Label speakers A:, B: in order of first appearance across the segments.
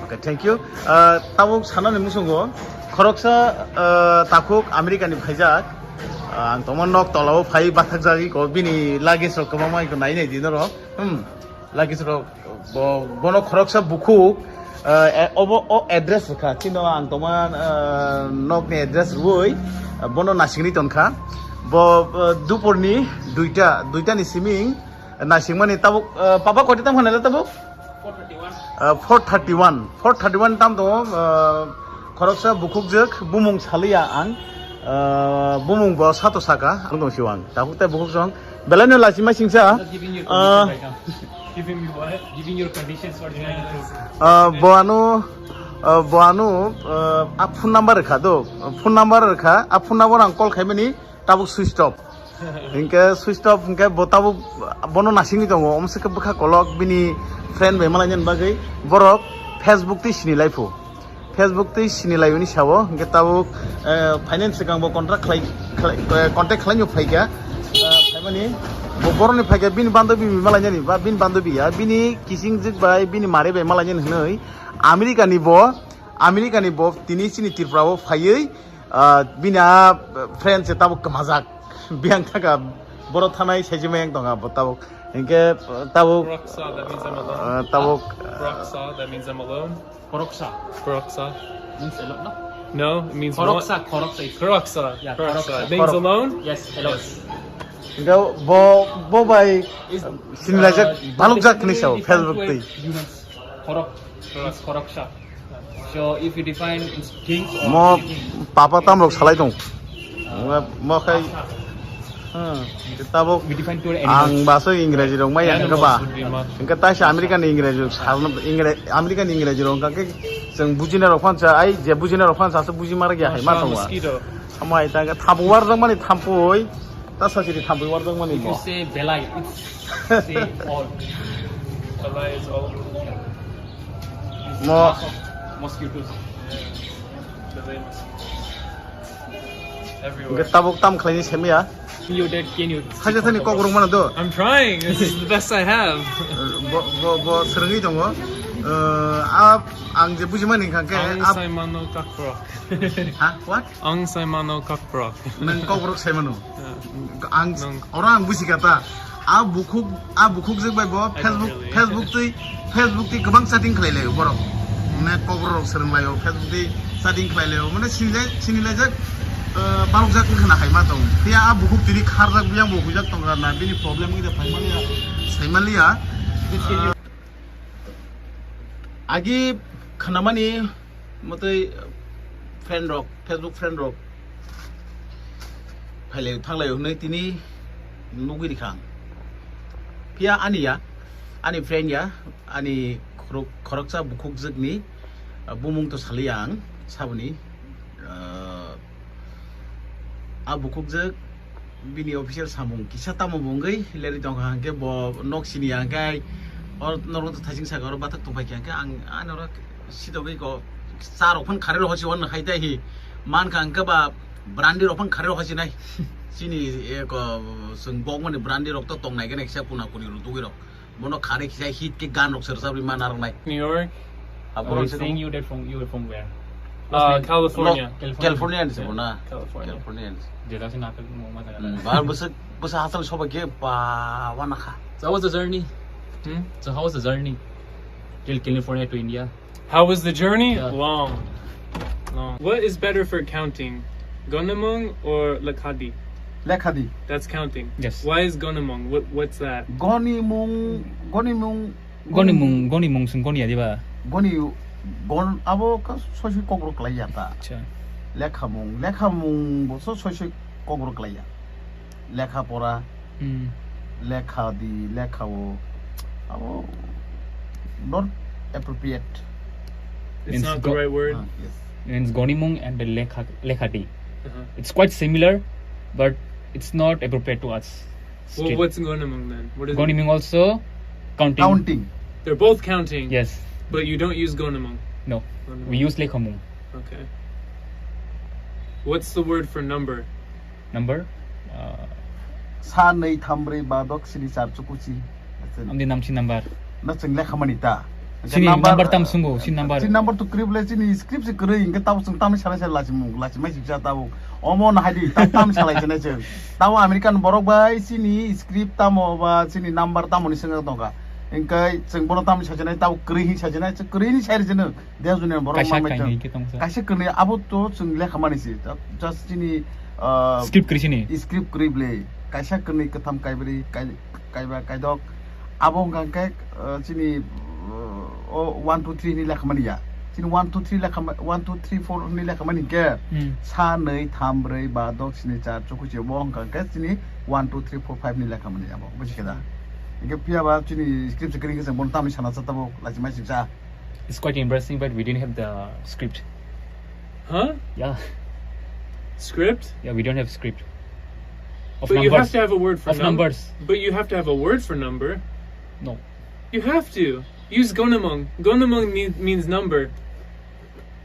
A: Okay, thank you. Tabuk sana ni musungo. Koroksa takuk Amerika ni phaijak. Ang tomon nok tolao phai bathak jagi ko bini lagis rok kamamai ko nai nei dinoro. Lagis rok bono koroksa buku obo address ka chino ang toman nok ni address roi bono nasingni tonka. Bo duporni duita ni siming nasingmani tabuk papa koti tam hanela tabuk 431 tam to koroksa bukukjak bumung salia ang bumung bo sato saka ang dong siwang tabuk ta bukukjong belano lasima singsa
B: Giving what? Giving your conditions for the
A: boanu up phone number kha do phone number kha up phone number ang call khaimani tabuk switch off inke switch off inke botabu bono nasingni tongo omseke bukha kolok bini friend bai malayan bagai borok Facebook ti sinilai fu Facebook ti sinilai uni sabo inke tabuk finance kang bo contract contact khlainyo phaikha phaimani boroni phaikha bini bandobi malayan ni ba bin bandobi ya bini kising jik bai bini mare bai malayan hnoi Amerika ni bo tini sini Tripura bo phaioi bina friends se tabuk kamazak biang thaka boro thanai sejime yang tonga tabuk inke tabuk
B: Broksa, that means I'm alone.
A: tabuk
B: Broksa, that means I'm alone.
C: Koroksa
B: Broksa.
C: means alone, no?
B: No, it means
C: Koroksa, koroksa is
B: Koroksa.
C: Yeah,
B: Koroksa.
C: koroksa.
B: It means
A: Korok.
B: alone?
C: yes, alone.
A: inke bo bai sinilai jak balukjak ni sao Facebook ti
C: Units. Korok is koroksa. So if you define it's king or
A: mo
C: king,
A: papa tam rok salai dong mo khai tabuk
C: we define to
A: ang
C: animals.
A: baso ingresi rong mai ang ba
B: Would be much.
A: inke ta sa Amerika ni ingresi sarna Amerika ni ingresi rong ka ke jeng bujina rok phansa ai je bujina rok phansa se buji mar gya hai ma tongwa
B: Mosquito.
A: samai ta ga thabu war jong mani thampoi ta sajiri thampoi war jong mani
C: If you
A: mo
C: say belai, it's say all.
B: Allah is all.
A: mo
C: Mosquitoes.
B: Belay mosquito.
A: inke
B: Everywhere.
A: tabuk tam khlaini semia
C: You that can you?
A: haja thani kok rong mana do
B: I'm trying. This is the best I have.
A: bo serengi dongo ang je buji mani kan ke
B: Ang Saimano Kakbrok.
A: ha what
B: Ang Saimano Kakbrok.
A: nang kok rok semano ang orang buji kata bukuk je bai bo Facebook ti gobang setting khlaile borok na kok rok sereng layo Facebook ti setting khlaile mane sinilai jak balok jak khana khai ma tong tia bukuk tiri kharjak biang bo hujak tong na bini problem ngi da phaimalia saimalia agi khanamani motoi friend rok Facebook friend rok phaile thanglai hnoi tini nugui khang pia ani friend ya ani khoroksa bukuk jikni bumung to saliang sabuni bukuk jik bini official samung kisa tamo bungai leri dong hangke bo nok sini angkai or norong to thajing sa garo batak tumpai kyang ang anora sidogai ko sar open kharelo hosi on haita hi man ka angka ba brandi open kharelo hosi nai sini ko sung bong mani brandi rok to tong nai ke neksa puna kuni ru tugiro mono khare kisa hit ke gan rok sersa bi manarang nai
B: New York.
C: I was saying you that from where?
B: California.
A: California ni sebona
B: California.
A: California
C: Jela se nakal mo mata.
A: bar busa hasal soba ke pa wana kha
C: So how was the journey? So how was the journey till California to India?
B: How was the journey?
C: Yeah.
B: Long. What is better for counting? Gonamong or Lakhadi?
A: lekhadi
B: That's counting.
C: Yes.
B: Why is Gonamong? What's that?
A: goni mung
C: Goni mong sung goni adi ba?
A: goni gon abo ka soshi kokro klaya ta
C: Acha.
A: lekha mung bo so soshi kokro klaya lekha pora lekha di lekha wo abo not appropriate
B: It's
C: Means
B: not the right word.
A: yes
C: Means goni mong and the lekhati.
B: Uh-huh.
C: It's quite similar, but it's not appropriate to us.
B: Well,
C: Still.
B: what's Gonamong then? What is
C: Goni
B: it?
C: mong also counting.
A: counting
B: They're both counting.
C: Yes.
B: But you don't use Gonamong.
C: No. We use lekhamung.
B: Okay. What's the word for number?
C: Number.
A: sa nei thambre ba dok sini char chukuchi
C: Amdi namchi number.
A: na cheng lekha mani ta
C: Sini number tam sungguh, sin number.
A: Sin number tu krip le sini script se kere ingke tahu sung tam salah salah lasi mai sisa tahu. Omon hadi tam salah jene je. Tahu American borok bai sini script tam ba sini number tam ni sengat tongka. Ingke sung borok tam saja tahu keri saja keri ni saya jene. Dia jene borok
C: Kaisa
A: macam.
C: kaini kita tong.
A: Kaisa kene abu tu sung le khamani si. Just sini
C: Script keri sini.
A: Script krip le. Kaisa kene ketam kai beri kai dok. Abu ngangke sini 1 2 3 ni lah kemana ya? Sini 1 2 3 lah 1 2 3 4 ni lah kemana ke? Sa nei tham brei ba dok sini cha cukup je bohong kan ke sini 1 2 3 4 5 ni lah kemana ya? Macam kita. Ingin pihak ba sini script sekering ke sembon tam sana sata bo lagi macam sa.
C: It's quite embarrassing, but we didn't have the script.
B: Huh?
C: Yeah.
B: Script?
C: Yeah, we don't have script. Of
B: But
C: numbers.
B: you have to have a word for
C: Of numbers.
B: But you have to have a word for number.
C: No.
B: You have to. Use gonamong. Gonamong means number.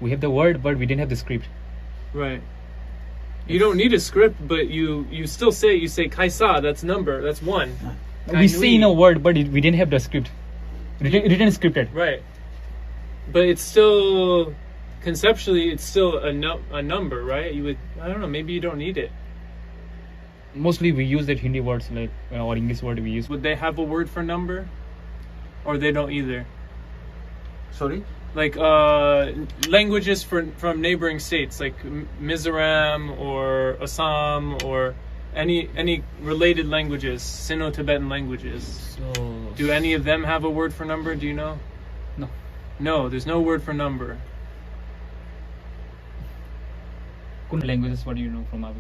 C: We have the word, but we didn't have the script.
B: Right. You don't need a script, but you still say, kaisa, that's number, that's one.
C: We say in a word, but we didn't have the script. Written scripted.
B: Right. But it's still, conceptually, it's still a number, right? I don't know, maybe you don't need it.
C: Mostly we use that Hindi words like or English word we use.
B: Would they have a word for number? Or they don't either?
A: Sorry?
B: Like languages from neighboring states, like Mizoram or Assam or any related languages, Sino-Tibetan languages.
C: So
B: Do any of them have a word for number? Do you know?
C: no.
B: No, there's no word for number.
C: Kun languages, what do you know from our?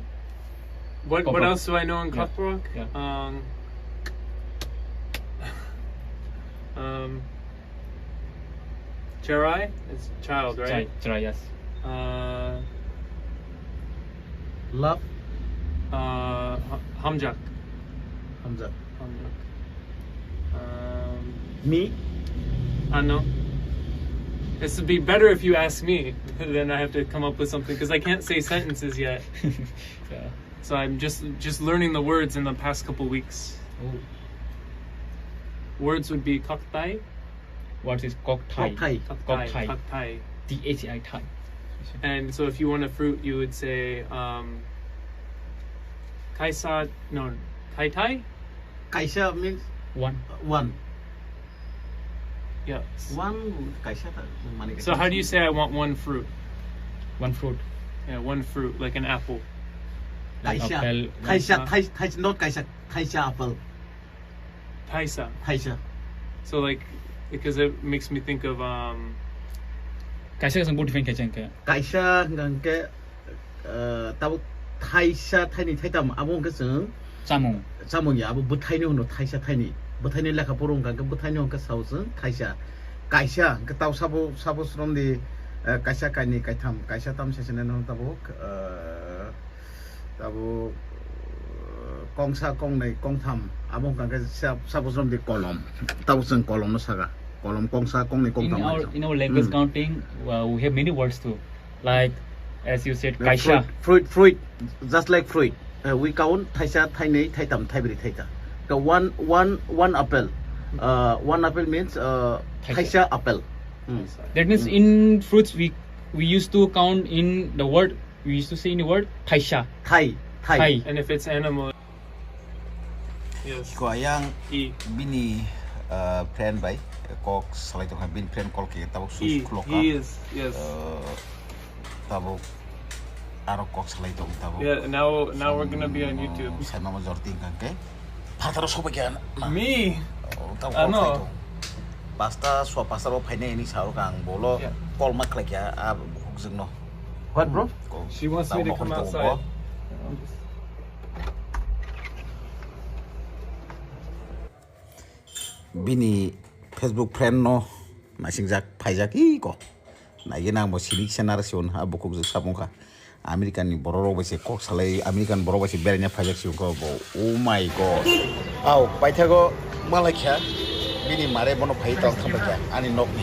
B: What
C: Koprak.
B: else do I know in
C: Yeah.
B: Koprak?
C: Yeah.
B: Cherai is child, right?
C: Chai, yes.
A: Love.
B: Hamjak.
A: Hamzat.
B: Me?
A: Me.
B: I know. This would be better if you ask me, then I have to come up with something because I can't say sentences yet.
C: Yeah.
B: So I'm just learning the words in the past couple weeks.
C: Oh.
B: Words would be koktai,
C: What is kok thai?
A: Thai.
C: Koktai.
B: koktai.
C: THI Thai.
B: And so if you want a fruit, you would say kaisa, no, tai tai?
A: Kaisa means
C: One.
A: one.
B: Yeah.
A: One kaisa.
B: So how do you say I want one fruit?
C: One fruit.
B: Yeah, one fruit, like an apple.
A: Kaisa.
C: Apple.
A: Kaisa. Not kaisa. Kaisa apple.
B: Taisa.
A: Kaisa.
B: So like, because it makes me think of
C: Kaisa is बहुत different kaisa के.
A: Kaisa ngangke tahu Thaisa Thaini Thaitam abong ke seng
C: Samung.
A: samong ya abu Buthaini hono Thaisa Thaini Buthaini lekha porong ngangke Buthaini ngangke sauseng Thaisa Kaisa ke tahu sabo srom di Kaisa kaini kaitam Kaisa tam sesene no tabu kongsa kong nei kong tham abong ngangke sabo srom di kolom tahu seng kolom no saga kolom kongsa kong nei kong tham
C: In our language counting, we have many words too, like as you said, kaisa.
A: Fruit, just like fruit. We count Thaisa, Thaini, Thaitam, Thaibri, Thaita. The one apple. One apple means Thaisa apple.
C: That means in fruits we used to count in the word. We used to say in the word Thaisa.
A: Thai.
B: and if it's animal. Yes.
D: Ko yang
B: E.
D: bini friend by kok salai tu bin friend kol ke tahu
B: E.
D: sus kloka
B: He is. Yes.
D: tahu aro kok salai tu tahu
B: Yeah. Now we're gonna be on YouTube.
D: saya nama jorting kan ke pataro soba kian
B: Me.
D: tahu
B: Ano?
D: pasta ro phane ini saru kang bolo
B: Yeah.
D: kol mak lagi ya bukuk jengno
A: What, bro?
B: She wants me to come outside.
D: bini Facebook friend no nasingjak phaijak I ko naige nang bo silik senar sion ha bukuk jek sabongka American ni bororo bese kok salai American bororo bese berenya phaijak sion ko bo oh my god au paithago malakha bini mare bono phai tong thambakya ani nokni